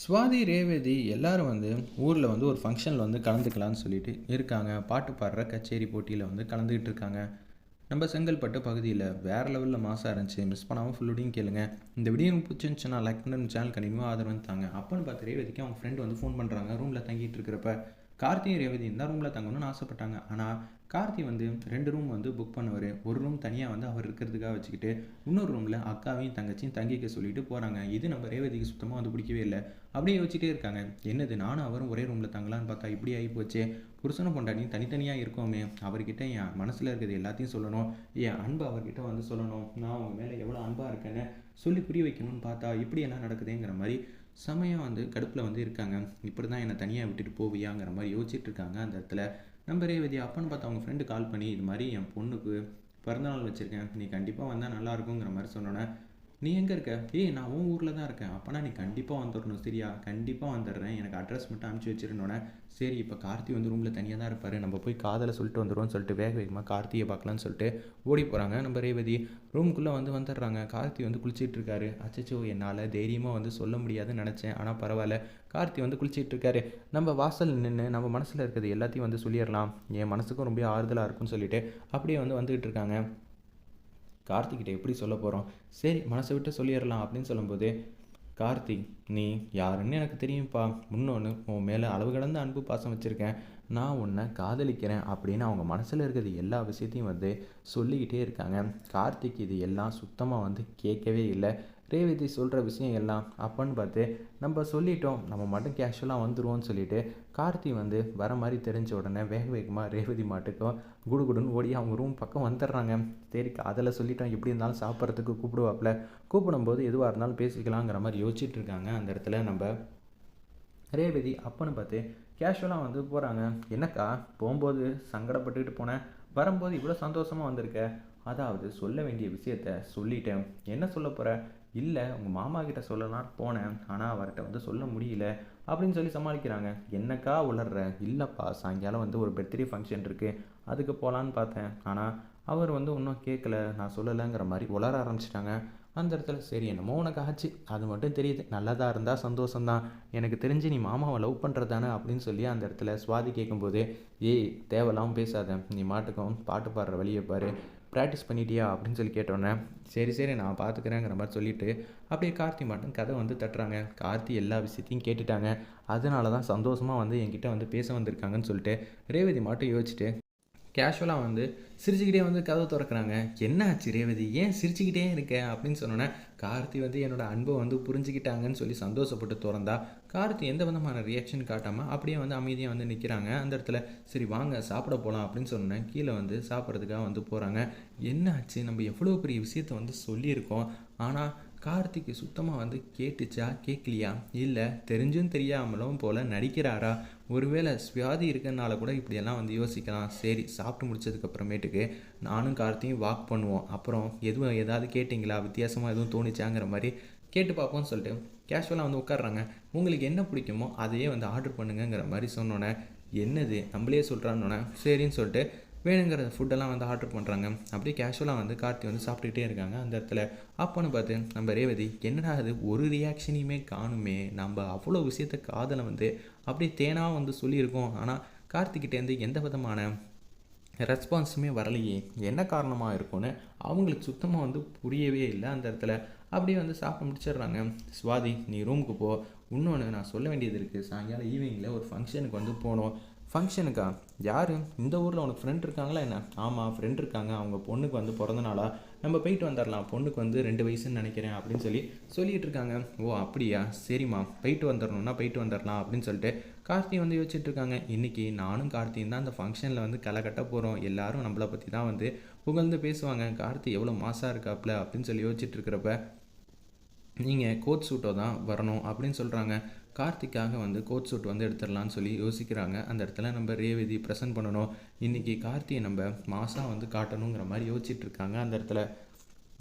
சுவாதி, ரேவதி எல்லாரும் ஊர்ல ஒரு ஃபங்ஷன்ல கலந்துக்கலான்னு சொல்லிட்டு இருக்காங்க. பாட்டு பாடுற கச்சேரி போட்டியில கலந்துக்கிட்டு இருக்காங்க. நம்ம செங்கல்பட்டு பகுதியில வேற லெவல்ல மாஸா இருந்துச்சு. மிஸ் பண்ணாம ஃபுல்லோடையும் கேளுங்க. இந்த வீடியோ உங்களுக்கு பிடிச்சிருந்துச்சுன்னா லைக் பண்ணி நம்ம சேனல் கண்டினியூவா ஆதரவு தாங்க. அப்பன்னு பார்த்து ரேவதிக்கு அவங்க ஃப்ரெண்ட் ஃபோன் பண்றாங்க. ரூம்ல தங்கிட்டு இருக்கிறப்ப கார்த்தியும் ரேவதியும் தான் ரூம்ல தங்கணும்னு ஆசைப்பட்டாங்க. ஆனா கார்த்தி 2 ரூம் புக் பண்ணவர். ஒரு ரூம் தனியா அவர் இருக்கிறதுக்காக வச்சுக்கிட்டு இன்னொரு ரூம்ல அக்காவையும் தங்கச்சியும் தங்கிக்க சொல்லிட்டு போறாங்க. இது நம்ம ரேவதிக்கு சுத்தமா பிடிக்கவே இல்லை. அப்படியே யோசிச்சுட்டே இருக்காங்க. என்னது நானும் அவரும் ஒரே ரூம்ல தங்கலான்னு பார்த்தா இப்படி ஆகி போச்சே. புருஷனும் பொண்டாட்டியும் தனித்தனியா இருக்கோமே. அவர்கிட்ட என் மனசுல இருக்கிறது எல்லாத்தையும் சொல்லணும். என் அன்பு அவர்கிட்ட சொல்லணும். நான் அவங்க மேல எவ்வளவு அன்பா இருக்கேன்னு சொல்லி புரிய வைக்கணும்னு பார்த்தா இப்படி எல்லாம் நடக்குதுங்கிற மாதிரி சமயம் கடுப்பில் இருக்காங்க. இப்படி தான் என்னை தனியாக விட்டுட்டு போவியாங்கிற மாதிரி யோசிச்சுட்டு இருக்காங்க. அந்த இடத்துல நம்ம ரேவதி அப்பன்னு பார்த்து அவங்க ஃப்ரெண்டு கால் பண்ணி இது மாதிரி என் பொண்ணுக்கு பிறந்தநாள் வச்சுருக்கேன், நீ கண்டிப்பாக வந்தால் நல்லா இருக்குங்கிற மாதிரி சொன்னோன்னே, நீ எங்கே இருக்க? ஏய் நான் உன் ஊரில் தான் இருக்கேன். அப்போனா நீ கண்டிப்பாக வந்துடணும் சரியா? கண்டிப்பாக வந்துடுறேன், எனக்கு அட்ரஸ் மட்டும் அனுப்பிச்சி வச்சிருந்தோன்னே, சரி இப்போ கார்த்தி ரூமில் தனியாக தான் இருப்பார், நம்ம போய் காதலை சொல்லிட்டு வந்துடுவோம்னு சொல்லிட்டு வேக வேகமாக கார்த்தியை பார்க்கலான்னு சொல்லிட்டு ஓடி போகிறாங்க. நம்ம ரேவதி ரூமுக்குள்ளே வந்துடுறாங்க. கார்த்தி குளிச்சிட்டு இருக்காரு. அச்சச்சோ என்னால் தைரியமாக சொல்ல முடியாதுன்னு நினச்சேன், ஆனால் பரவாயில்ல. கார்த்தி குளிச்சிட்டு இருக்காரு. நம்ம வாசல் நின்று நம்ம மனசில் இருக்கிறது எல்லாத்தையும் சொல்லிடலாம், என் மனசுக்கும் ரொம்ப ஆறுதலாக இருக்கும்னு சொல்லிட்டு அப்படியே வந்துக்கிட்டு இருக்காங்க. கார்த்திகிட்ட எப்படி சொல்ல போகிறோம், சரி மனசை விட்டு சொல்லிடலாம் அப்படின்னு சொல்லும்போது, கார்த்திக் நீ யாருன்னு எனக்கு தெரியும்ப்பா, இன்னொன்று உன் மேலே அளவு கடந்த அன்பு பாசம் வச்சுருக்கேன், நான் உன்னை காதலிக்கிறேன் அப்படின்னு அவங்க மனசில் இருக்கிறது எல்லா விஷயத்தையும் சொல்லிக்கிட்டே இருக்காங்க. கார்த்திக் இது எல்லாம் சுத்தமாக கேட்கவே இல்லை. ரேவதி சொல்கிற விஷயம் எல்லாம் அப்பன்னு பார்த்து நம்ம சொல்லிட்டோம், நம்ம மட்டும் கேஷுவலாக வந்துடுவோம்னு சொல்லிட்டு கார்த்தி வர மாதிரி தெரிஞ்ச உடனே வேக வேகமாக ரேவதி மாட்டுக்கும் குடுகுடுன்னு ஓடி அவங்க ரூம் பக்கம் வந்துடுறாங்க. சரி காதலை சொல்லிட்டோம், எப்படி இருந்தாலும் சாப்பிட்றதுக்கு கூப்பிடுவாப்பில், கூப்பிடும்போது எதுவாக இருந்தாலும் பேசிக்கலாங்கிற மாதிரி யோசிச்சுட்டு இருக்காங்க. அந்த இடத்துல நம்ம ரேவதி அப்பன்னு பார்த்து கேஷுவலாக போகிறாங்க. என்னக்கா போகும்போது சங்கடப்பட்டுக்கிட்டு போனேன், வரும்போது இவ்வளோ சந்தோஷமாக வந்திருக்க, அதாவது சொல்ல வேண்டிய விஷயத்த சொல்லிட்டேன், என்ன சொல்ல போகிற? இல்லை உங்கள் மாமா கிட்ட சொல்லலான்னு போனேன், ஆனால் அவர்கிட்ட சொல்ல முடியல அப்படின்னு சொல்லி சமாளிக்கிறாங்க. என்னக்கா உளர்ற? இல்லைப்பா சாயங்காலம் ஒரு பர்த்டே ஃபங்க்ஷன் இருக்குது, அதுக்கு போகலான்னு பார்த்தேன், ஆனால் அவர் இன்னும் கேட்கல, நான் சொல்லலைங்கிற மாதிரி உளர ஆரம்பிச்சிட்டாங்க. அந்த இடத்துல சரி என்னமோ உனக்கு ஆச்சு, அது மட்டும் தெரியுது, நல்லதாக இருந்தால் சந்தோஷம்தான், எனக்கு தெரிஞ்சு நீ மாமாவை லவ் பண்ணுறதானே அப்படின்னு சொல்லி அந்த இடத்துல சுவாதி கேட்கும்போது, ஏய் தேவையில்லாமல் பேசாத, நீ மாட்டுக்கும் பாட்டு பாடுற வழியை பாரு, ப்ராக்டிஸ் பண்ணிட்டியா அப்படின்னு சொல்லி கேட்டோன்னே, சரி சரி நான் பார்த்துக்கிறேங்கிற மாதிரி சொல்லிவிட்டு அப்படியே கார்த்தி மட்டும் கதை தட்டுறாங்க. கார்த்தி எல்லா விஷயத்தையும் கேட்டுட்டாங்க, அதனால தான் சந்தோஷமாக என்கிட்ட பேச வந்திருக்காங்கன்னு சொல்லிட்டு ரேவதி மட்டும் யோசிச்சுட்டு கேஷுவலாக சிரிச்சுக்கிட்டே கதவை திறக்கிறாங்க. என்ன ஆச்சு ரேவதி, ஏன் சிரிச்சுக்கிட்டே இருக்க அப்படின்னு சொன்னோன்னே, கார்த்தி என்னோட அன்பை புரிஞ்சுக்கிட்டாங்கன்னு சொல்லி சந்தோஷப்பட்டு திறந்தா கார்த்தி எந்த விதமான ரியாக்ஷன் காட்டாமல் அப்படியே அமைதியாக நிற்கிறாங்க. அந்த இடத்துல சரி வாங்க சாப்பிட போகலாம் அப்படின்னு சொன்னேன். கீழே சாப்பிட்றதுக்காக போகிறாங்க. என்ன ஆச்சு, நம்ம எவ்வளோ பெரிய விஷயத்த சொல்லியிருக்கோம், ஆனால் கார்த்திக்கு சுத்தமாக கேட்டுச்சா கேட்கலையா, இல்லை தெரிஞ்சும் தெரியாமலும் போல் நடிக்கிறாரா, ஒருவேளை சுவாதி இருக்கிறனால கூட இப்படியெல்லாம் யோசிக்கலாம். சரி சாப்பிட்டு முடிச்சதுக்கப்புறமேட்டுக்கு நானும் கார்த்தியும் வாக் பண்ணுவோம், அப்புறம் ஏதாவது கேட்டிங்களா, வித்தியாசமாக எதுவும் தோணிச்சாங்கிற மாதிரி கேட்டு பார்ப்போம்னு சொல்லிட்டு கேஷுவலாக உட்காடுறாங்க. உங்களுக்கு என்ன பிடிக்குமோ அதையே ஆர்டர் பண்ணுங்கிற மாதிரி சொன்னோன்னே, என்னது நம்மளே சொல்கிறான்னொன்னே சரின்னு சொல்லிட்டு வேணுங்கிற ஃபுட்டெல்லாம் ஆர்டர் பண்ணுறாங்க. அப்படியே கேஷுவலாக கார்த்தி சாப்பிட்டுக்கிட்டே இருக்காங்க. அந்த இடத்துல அப்போன்னு பார்த்து நம்ம ரேவதி, என்னடா அது ஒரு ரியாக்ஷனையுமே காணுமே, நம்ம அவ்வளோ விஷயத்த காதலை அப்படியே தேனாக சொல்லியிருக்கோம், ஆனால் கார்த்திக்கிட்டேருந்து எந்த விதமான ரெஸ்பான்ஸுமே வரலையே, என்ன காரணமாக இருக்கும்னு அவங்களுக்கு சுத்தமாக புரியவே இல்லை. அந்த இடத்துல அப்படியே சாப்பிட்டு முடிச்சிடுறாங்க. சுவாதி நீ ரூமுக்கு போ, இன்னொன்று நான் சொல்ல வேண்டியது இருக்குது, சாயங்காலம் ஈவினிங்கில் ஒரு ஃபங்க்ஷனுக்கு போகணும். ஃபங்க்ஷனுக்கா? யார், இந்த ஊரில் உனக்கு ஃப்ரெண்ட் இருக்காங்களா என்ன? ஆமாம் ஃப்ரெண்ட் இருக்காங்க, அவங்க பொண்ணுக்கு பிறந்த நாளா, நம்ம போயிட்டு வந்துடலாம், பொண்ணுக்கு 2 வயசுன்னு நினைக்கிறேன் அப்படின்னு சொல்லிட்டு இருக்காங்க. ஓ அப்படியா, சரிம்மா போயிட்டு வந்துடணும்னா போயிட்டு வந்துடலாம் அப்படின்னு சொல்லிட்டு கார்த்தி யோசிச்சுட்டு இருக்காங்க. இன்றைக்கி நானும் கார்த்தியும் தான் அந்த ஃபங்க்ஷனில் களை கட்ட போகிறோம், எல்லாரும் நம்மளை பற்றி தான் புகழ்ந்து பேசுவாங்க, கார்த்தி எவ்வளோ மாசாக இருக்காப்புல அப்படின்னு சொல்லி யோசிச்சுட்டு இருக்கிறப்ப, நீங்கள் கோட் சூட்டோ தான் வரணும் அப்படின்னு சொல்கிறாங்க. கார்த்திக்காக கோட் சூட் எடுத்துடலான்னு சொல்லி யோசிக்கிறாங்க. அந்த இடத்துல நம்ம ரேவதி ப்ரெசென்ட் பண்ணணும், இன்றைக்கி கார்த்தியை நம்ம மாதம் காட்டணுங்கிற மாதிரி யோசிச்சுட்டு இருக்காங்க. அந்த இடத்துல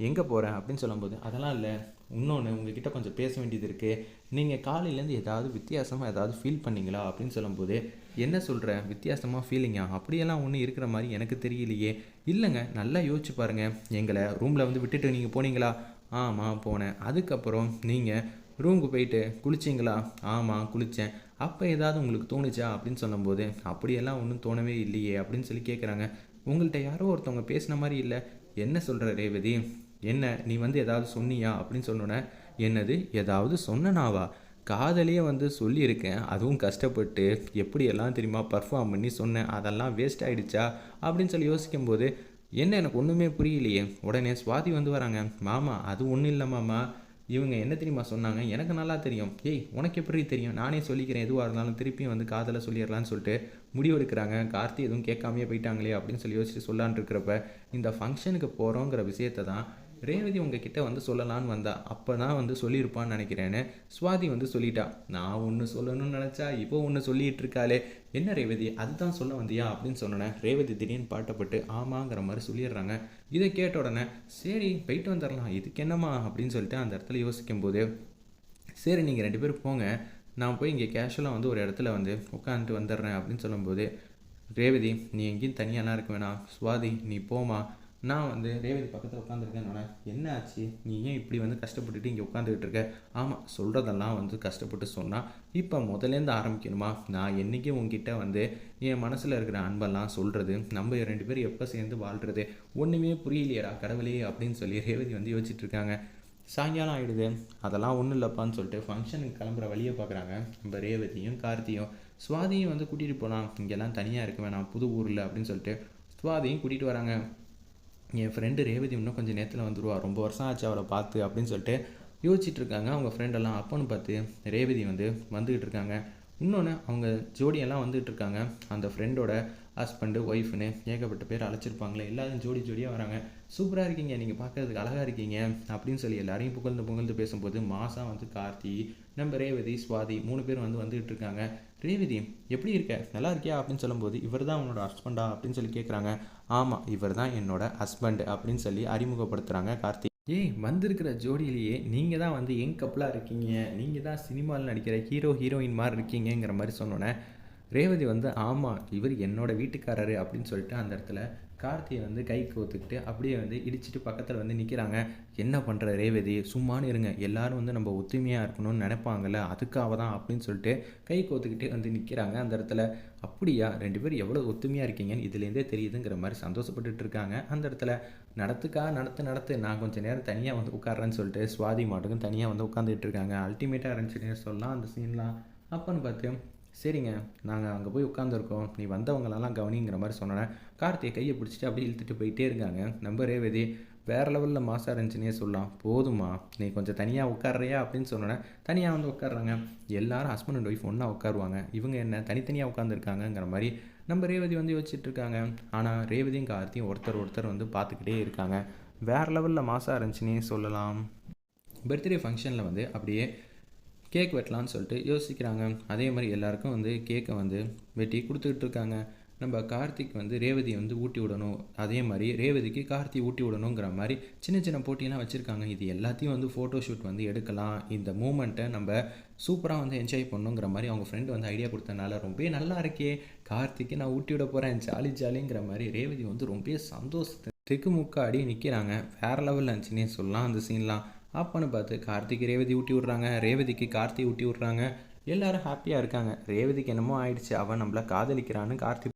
எங்கே போகிறேன் அப்படின்னு சொல்லும்போது, அதெல்லாம் இல்லை, இன்னொன்று உங்ககிட்ட கொஞ்சம் பேச வேண்டியது இருக்குது, நீங்கள் காலையிலேருந்து ஏதாவது வித்தியாசமாக ஏதாவது ஃபீல் பண்ணிங்களா அப்படின்னு சொல்லும்போது, என்ன சொல்கிற வித்தியாசமாக ஃபீலிங்கா, அப்படியெல்லாம் ஒன்றும் இருக்கிற மாதிரி எனக்கு தெரியலையே. இல்லைங்க நல்லா யோசிச்சு பாருங்கள், எங்களை ரூமில் விட்டுட்டு நீங்கள் போனீங்களா? ஆமாம் போனேன், அதுக்கப்புறம் நீங்கள் ரூமுக்கு போயிட்டு குளிச்சிங்களா? ஆமாம் குளித்தேன். அப்போ ஏதாவது உங்களுக்கு தோணுச்சா அப்படின்னு சொல்லும்போது, அப்படியெல்லாம் ஒன்றும் தோணவே இல்லையே அப்படின்னு சொல்லி கேட்குறாங்க. உங்கள்கிட்ட யாரோ ஒருத்தவங்க பேசின மாதிரி இல்லை. என்ன சொல்கிற ரேவதி? என்ன நீ வந்து ஏதாவது சொன்னியா அப்படின்னு சொன்னோன்னே, என்னது ஏதாவது சொன்னனாவா? காதலியே வந்து சொல்லியிருக்கேன், அதுவும் கஷ்டப்பட்டு எப்படியெல்லாம் தெரியுமா பர்ஃபார்ம் பண்ணி சொன்னேன், அதெல்லாம் வேஸ்ட் ஆகிடுச்சா அப்படின்னு சொல்லி யோசிக்கும்போது, என்ன எனக்கு ஒன்றுமே புரியலையே. உடனே சுவாதி வந்து வராங்க. மாமா அது ஒன்றும் இல்லை மாமா, இவங்க என்ன தெரியுமா சொன்னாங்க, எனக்கு நல்லா தெரியும். ஏய் உனக்கு எப்படி தெரியும், நானே சொல்லிக்கிறேன் எதுவாக இருந்தாலும் திருப்பியும் வந்து காதலை சொல்லிடலான்னு சொல்லிட்டு முடிவெடுக்கிறாங்க. கார்த்தி எதுவும் கேட்காமையே போயிட்டாங்களே அப்படின்னு சொல்லி யோசிச்சு சொல்லான் இருக்கிறப்ப, இந்த ஃபங்க்ஷனுக்கு போகிறோங்கிற விஷயத்தை தான் ரேவதி உங்ககிட்ட வந்து சொல்லலான்னு வந்தா, அப்போ தான் வந்து சொல்லியிருப்பான்னு நினைக்கிறேன்னு சுவாதி வந்து சொல்லிட்டா. நான் ஒன்று சொல்லணும்னு நினச்சா இப்போ ஒன்று சொல்லிகிட்டு இருக்காளே, என்ன ரேவதி அதுதான் சொல்ல வந்தியா அப்படின்னு சொன்னேன். ரேவதி திடீர்னு பாட்டப்பட்டு ஆமாங்கிற மாதிரி சொல்லிடுறாங்க. இதை கேட்ட உடனே சரி போயிட்டு வந்துடலாம், இதுக்கு என்னம்மா அப்படின்னு சொல்லிட்டு அந்த இடத்துல யோசிக்கும்போது, சரி நீங்கள் 2 பேரும் போங்க, நான் போய் இங்கே கேஷுவலாக வந்து ஒரு இடத்துல வந்து உட்காந்துட்டு வந்துடுறேன் அப்படின்னு சொல்லும்போது, ரேவதி நீ எங்கேயும் தனியாலாம் இருக்க வேணாம், சுவாதி நீ போமா, நான் வந்து ரேவதி பக்கத்தில் உட்காந்துருக்கேன். என்ன ஆச்சு, நீ ஏன் இப்படி வந்து கஷ்டப்பட்டுட்டு இங்கே உட்காந்துக்கிட்டு இருக்க? ஆமாம் சொல்கிறதெல்லாம் வந்து கஷ்டப்பட்டு சொன்னால் இப்போ முதலேருந்து ஆரம்பிக்கணுமா? நான் என்றைக்கும் உங்ககிட்ட வந்து என் மனசில் இருக்கிற அன்பெல்லாம் சொல்கிறது, நம்ம 2 பேரும் எப்போ சேர்ந்து வாழ்கிறது, ஒன்றுமே புரியலையடா கடவுளே அப்படின்னு சொல்லி ரேவதி வந்து யோசிச்சுட்டு இருக்காங்க. சாயங்காலம் ஆகிடுது. அதெல்லாம் ஒன்றும் இல்லைப்பான்னு சொல்லிட்டு ஃபங்க்ஷனுக்கு கிளம்புற வழியை பார்க்குறாங்க. நம்ம ரேவதியும் கார்த்தியும் சுவாதியும் வந்து கூட்டிகிட்டு போகலாம், இங்கெல்லாம் தனியாக இருக்க வேணாம் புது ஊரில் அப்படின்னு சொல்லிட்டு சுவாதியும் கூட்டிகிட்டு வராங்க. என் ஃப்ரெண்டு ரேவதி இன்னும் கொஞ்சம் நேரத்தில் வந்துடுவா, ரொம்ப வருஷம் ஆச்சு அவளை பார்த்து அப்படின்னு சொல்லிட்டு யோசிச்சுட்டு இருக்காங்க அவங்க ஃப்ரெண்டெல்லாம். அப்போன்னு பார்த்து ரேவதி வந்து வந்துக்கிட்டு இருக்காங்க. இன்னொன்று அவங்க ஜோடியெல்லாம் வந்துகிட்டு இருக்காங்க. அந்த ஃப்ரெண்டோட ஹஸ்பண்டு ஒய்ஃப்னு ஏகப்பட்ட பேர் அழைச்சிருப்பாங்களே, எல்லோரும் ஜோடி ஜோடியாக வராங்க. சூப்பராக இருக்கீங்க, நீங்கள் பார்க்கறதுக்கு அழகாக இருக்கீங்க அப்படின்னு சொல்லி எல்லாரையும் புகழ்ந்து புகழ்ந்து பேசும்போது, மாதம் வந்து கார்த்தி, நம்ம ரேவதி, சுவாதி 3 பேர் வந்து வந்துகிட்டு இருக்காங்க. ரேவதி எப்படி இருக்க, நல்லா இருக்கியா அப்படின்னு சொல்லும்போது, இவர் தான் உன்னோட ஹஸ்பண்டா அப்படின்னு சொல்லி கேட்குறாங்க. ஆமாம் இவர் தான் என்னோட ஹஸ்பண்ட் அப்படின்னு சொல்லி அறிமுகப்படுத்துகிறாங்க கார்த்தி. ஏய் வந்திருக்கிற ஜோடியிலேயே நீங்கள் தான் வந்து யங் கப்பலாக இருக்கீங்க, நீங்கள் தான் சினிமாவில் நடிக்கிற ஹீரோ ஹீரோயின் மாதிரி இருக்கீங்கிற மாதிரி சொன்னோன்னே, ரேவதி வந்து ஆமாம் இவர் என்னோட வீட்டுக்காரரு அப்படின்னு சொல்லிட்டு அந்த இடத்துல கார்த்தியை வந்து கை கோத்துக்கிட்டு அப்படியே வந்து இடிச்சிட்டு பக்கத்தில் வந்து நிற்கிறாங்க. என்ன பண்ணுற ரேவதி, சும்மானு இருங்க, எல்லாரும் வந்து நம்ம ஒத்துமையாக இருக்கணும்னு நினைப்பாங்கல்ல, அதுக்காக தான் அப்படின்னு சொல்லிட்டு கை கோத்துக்கிட்டே வந்து நிற்கிறாங்க அந்த இடத்துல. அப்படியா 2 பேரும் எவ்வளோ ஒத்துமையாக இருக்கீங்கன்னு இதுலேருந்தே தெரியுதுங்கிற மாதிரி சந்தோஷப்பட்டுட்டு இருக்காங்க அந்த இடத்துல. நடத்து நான் கொஞ்சம் நேரம் தனியாக வந்து உட்கார்றேன்னு சொல்லிட்டு சுவாதி மாட்டுக்கும் தனியாக வந்து உட்காந்துட்டு இருக்காங்க. அல்டிமேட்டாக இருந்துச்சுன்னே சொல்லலாம் அந்த சீன்லாம். அப்போன்னு பார்த்து சரிங்க நாங்கள் அங்கே போய் உட்காந்துருக்கோம், நீ வந்தவங்களெல்லாம் கவனிங்கிற மாதிரி சொன்னேன். கார்த்தியை கையை பிடிச்சிட்டு அப்படியே இழுத்துட்டு போயிட்டே இருக்காங்க. நம்ம ரேவதி வேறு லெவலில் மாசாக இருந்துச்சுன்னே சொல்லலாம். போதுமா நீ கொஞ்சம் தனியாக உட்கார்றியா அப்படின்னு சொன்னேன். தனியாக வந்து உட்காடுறாங்க. எல்லாரும் ஹஸ்பண்ட் அண்ட் ஒய்ஃப் ஒன்றா உட்காருவாங்க, இவங்க என்ன தனித்தனியாக உட்காந்துருக்காங்கங்கிற மாதிரி நம்ம ரேவதி வந்து யோசிச்சுட்டு இருக்காங்க. ஆனால் ரேவதியும் கார்த்தியும் ஒருத்தர் வந்து பார்த்துக்கிட்டே இருக்காங்க. வேறு லெவலில் மாசாக இருந்துச்சுன்னே சொல்லலாம். பர்த்டே ஃபங்க்ஷனில் வந்து அப்படியே கேக் வெட்டலான்னு சொல்லிட்டு யோசிக்கிறாங்க. அதே மாதிரி எல்லாருக்கும் வந்து கேக்கை வந்து வெட்டி கொடுத்துக்கிட்டு இருக்காங்க. நம்ம கார்த்திக் வந்து ரேவதி வந்து ஊட்டி விடணும், அதே மாதிரி ரேவதிக்கு கார்த்தி ஊட்டி விடணுங்கிற மாதிரி சின்ன சின்ன போட்டியெல்லாம் வச்சுருக்காங்க. இது எல்லாத்தையும் வந்து ஃபோட்டோ ஷூட் வந்து எடுக்கலாம், இந்த மூமெண்ட்டை நம்ம சூப்பராக வந்து என்ஜாய் பண்ணணுங்கிற மாதிரி அவங்க ஃப்ரெண்டு வந்து ஐடியா கொடுத்தனால ரொம்ப நல்லா இருக்கே, கார்த்திக்கு நான் ஊட்டி விட போகிறேன் ஜாலிங்கிற மாதிரி ரேவதி வந்து ரொம்ப சந்தோஷத்துக்கு முக்காடி நிற்கிறாங்க. வேறு லெவலில் இருந்துச்சுன்னே சொல்லலாம் அந்த சீன்லாம். அப்போன்னு பார்த்து கார்த்திக் ரேவதி ஊட்டி விட்றாங்க, ரேவதிக்கு கார்த்தி ஊட்டி விட்றாங்க. எல்லாரும் ஹாப்பியாக இருக்காங்க. ரேவதிக்கு என்னமோ ஆயிடுச்சு, அவன் நம்மளை காதலிக்கிறான்னு கார்த்தி